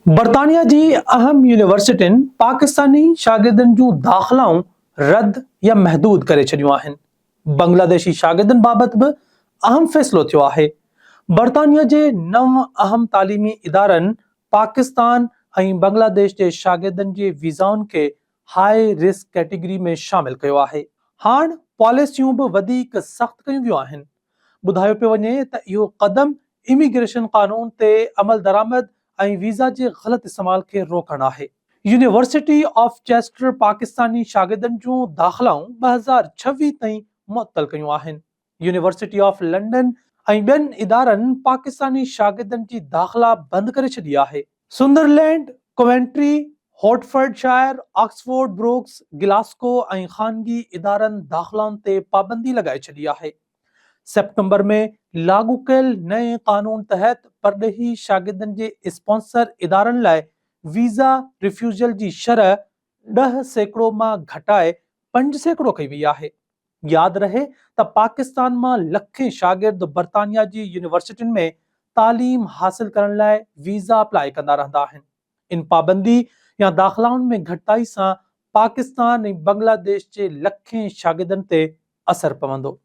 बरतानिया जी अहम यूनिवर्सिटियुनि पाकिस्तानी शागिर्दनि जूं दाख़िलाऊं रद्द या महदूद करे छॾियूं आहिनि। बांग्लादेशी शागिर्दनि बाबति बि अहम फ़ैसिलो थियो आहे। बरतानिया जे 9 अहम तालीमी इदारनि पाकिस्तान ऐं बांग्लादेश जे शागिर्दनि जे वीज़ाउनि खे हाई रिस्क कैटेगरी में शामिल कयो आहे। हाणे पॉलिसियूं बि वधीक सख़्त कयूं वियूं आहिनि। ॿुधायो पियो वञे त इहो क़दम इमिग्रेशन कानून ते अमल दरामद ऐं वीज़ा जे ग़लत इस्तेमाल खे रोकणु आहे। यूनिवर्सिटी ऑफ चेस्टर पाकिस्तानी शागिर्दनि जूं दाख़िलाऊं 2026 ताईं मुअत्तल कयूं आहिनि। यूनिवर्सिटी ऑफ लंडन ऐं ॿियनि इदारनि पाकिस्तानी शागिर्दनि जी दाख़िला बंदि करे छॾी आहे। Sunderland, Coventry, हॉर्टफर्डशायर, Oxford Brooks, Glasgow ऐं ख़ानगी इदारनि दाख़िलाउनि ते पाबंदी लॻाए छॾी आहे। सितंबर में लागू कयल नए कानून तहत परॾेही शागिर्दनि जे स्पॉन्सर इदारनि लाइ वीज़ा रिफ्यूज़ल जी शरह 10% मां घटाए 5% कई वई आहे। यादि रहे त पाकिस्तान मां लखे शागिर्द बरतानिया जी यूनिवर्सिटियुनि में तालीम हासिल करण लाइ वीज़ा अप्लाई कंदा रहंदा आहिनि। इन पाबंदी या दाख़िलाउनि में घटिताई सां पाकिस्तान ऐं बांग्लादेश जे लखे शागिर्दनि ते असर पवंदो।